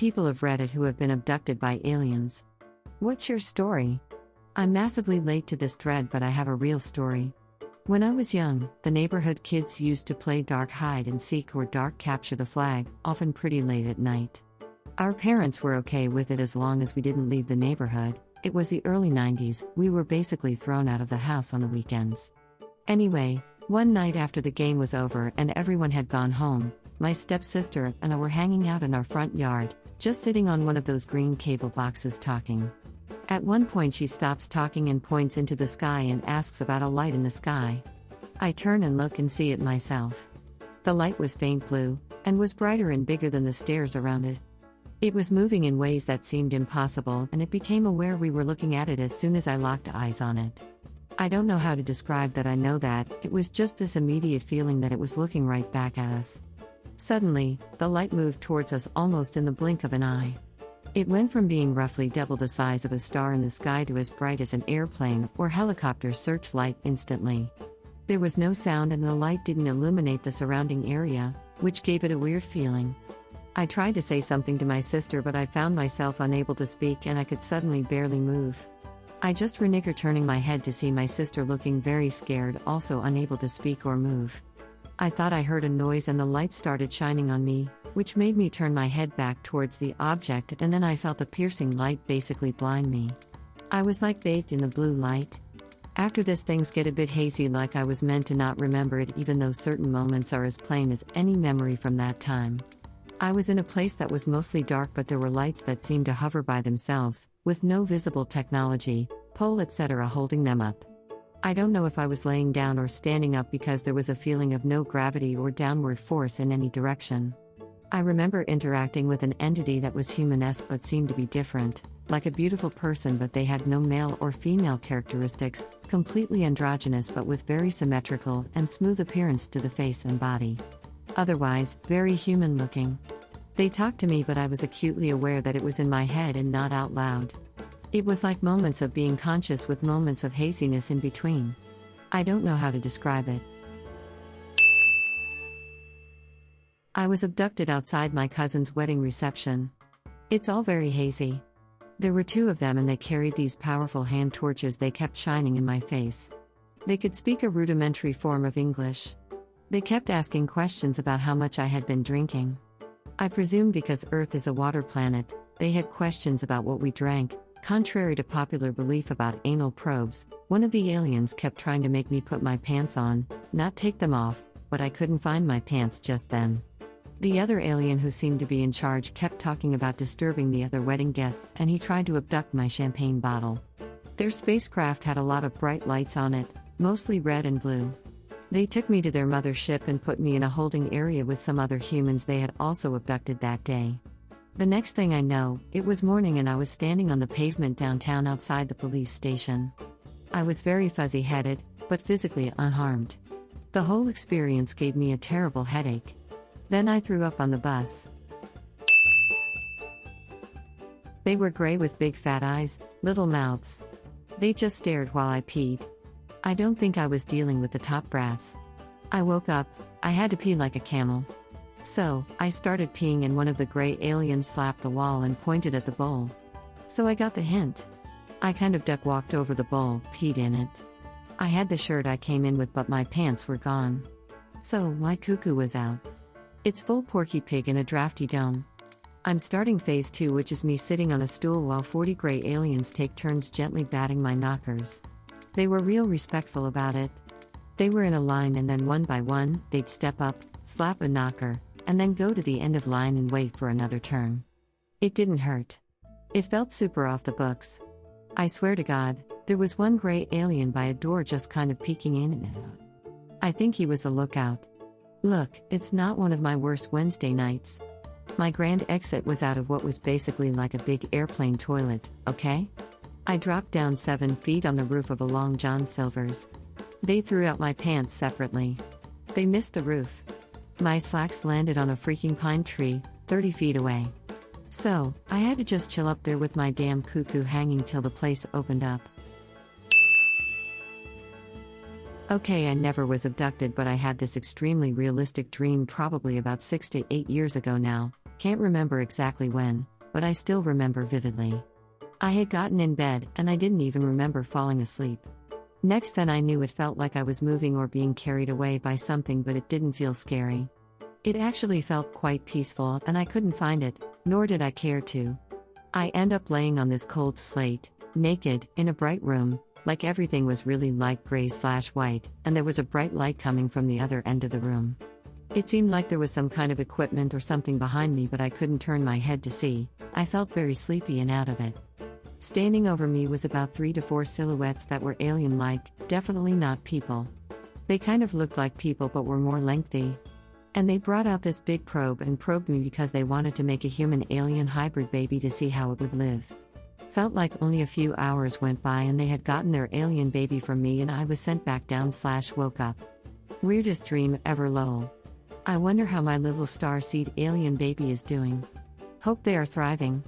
people of Reddit who have been abducted by aliens. What's your story? I'm massively late to this thread, but I have a real story. When I was young, the neighborhood kids used to play dark hide and seek or dark capture the flag, often pretty late at night. Our parents were okay with it as long as we didn't leave the neighborhood. It was the early 90s, we were basically thrown out of the house on the weekends. Anyway, one night after the game was over and everyone had gone home, my stepsister and I were hanging out in our front yard, just sitting on one of those green cable boxes talking. At one point she stops talking and points into the sky and asks about a light in the sky. I turn and look and see it myself. The light was faint blue, and was brighter and bigger than the stairs around it. It was moving in ways that seemed impossible, and it became aware we were looking at it as soon as I locked eyes on it. I don't know how to describe that. I know that it was just this immediate feeling that it was looking right back at us. Suddenly, the light moved towards us almost in the blink of an eye. It went from being roughly double the size of a star in the sky to as bright as an airplane or helicopter searchlight instantly. There was no sound and the light didn't illuminate the surrounding area, which gave it a weird feeling. I tried to say something to my sister, but I found myself unable to speak and I could suddenly barely move. I just reneged, turning my head to see my sister looking very scared, also unable to speak or move. I thought I heard a noise and the light started shining on me, which made me turn my head back towards the object, and then I felt the piercing light basically blind me. I was like bathed in the blue light. After this, things get a bit hazy, like I was meant to not remember it, even though certain moments are as plain as any memory from that time. I was in a place that was mostly dark, but there were lights that seemed to hover by themselves, with no visible technology, pole etc. holding them up. I don't know if I was laying down or standing up because there was a feeling of no gravity or downward force in any direction. I remember interacting with an entity that was human-esque but seemed to be different, like a beautiful person, but they had no male or female characteristics, completely androgynous but with very symmetrical and smooth appearance to the face and body. Otherwise, very human-looking. They talked to me, but I was acutely aware that it was in my head and not out loud. It was like moments of being conscious with moments of haziness in between. I don't know how to describe it. I was abducted outside my cousin's wedding reception. It's all very hazy. There were two of them and they carried these powerful hand torches they kept shining in my face. They could speak a rudimentary form of English. They kept asking questions about how much I had been drinking. I presume because Earth is a water planet, they had questions about what we drank. Contrary to popular belief about anal probes, one of the aliens kept trying to make me put my pants on, not take them off, but I couldn't find my pants just then. The other alien, who seemed to be in charge, kept talking about disturbing the other wedding guests, and he tried to abduct my champagne bottle. Their spacecraft had a lot of bright lights on it, mostly red and blue. They took me to their mothership and put me in a holding area with some other humans they had also abducted that day. The next thing I know, it was morning and I was standing on the pavement downtown outside the police station. I was very fuzzy-headed, but physically unharmed. The whole experience gave me a terrible headache. Then I threw up on the bus. They were gray with big fat eyes, little mouths. They just stared while I peed. I don't think I was dealing with the top brass. I woke up, I had to pee like a camel. So, I started peeing and one of the gray aliens slapped the wall and pointed at the bowl. So I got the hint. I kind of duck walked over the bowl, peed in it. I had the shirt I came in with, but my pants were gone. So, my cuckoo was out. It's full Porky Pig in a drafty dome. I'm starting phase 2, which is me sitting on a stool while 40 gray aliens take turns gently batting my knockers. They were real respectful about it. They were in a line and then one by one, they'd step up, slap a knocker, and then go to the end of line and wait for another turn. It didn't hurt. It felt super off the books. I swear to God, there was one gray alien by a door just kind of peeking in and out. I think he was the lookout. Look, it's not one of my worst Wednesday nights. My grand exit was out of what was basically like a big airplane toilet, okay? I dropped down 7 feet on the roof of a Long John Silver's. They threw out my pants separately. They missed the roof. My slacks landed on a freaking pine tree, 30 feet away. So, I had to just chill up there with my damn cuckoo hanging till the place opened up. Okay, I never was abducted, but I had this extremely realistic dream probably about 6 to 8 years ago now, can't remember exactly when, but I still remember vividly. I had gotten in bed and I didn't even remember falling asleep. Next then I knew it felt like I was moving or being carried away by something, but it didn't feel scary. It actually felt quite peaceful and I couldn't find it, nor did I care to. I end up laying on this cold slate, naked, in a bright room, like everything was really light gray/white, and there was a bright light coming from the other end of the room. It seemed like there was some kind of equipment or something behind me, but I couldn't turn my head to see. I felt very sleepy and out of it. Standing over me was about 3 to 4 silhouettes that were alien-like, definitely not people. They kind of looked like people but were more lengthy. And they brought out this big probe and probed me because they wanted to make a human-alien hybrid baby to see how it would live. Felt like only a few hours went by and they had gotten their alien baby from me and I was sent back down/woke up. Weirdest dream ever lol. I wonder how my little starseed alien baby is doing. Hope they are thriving.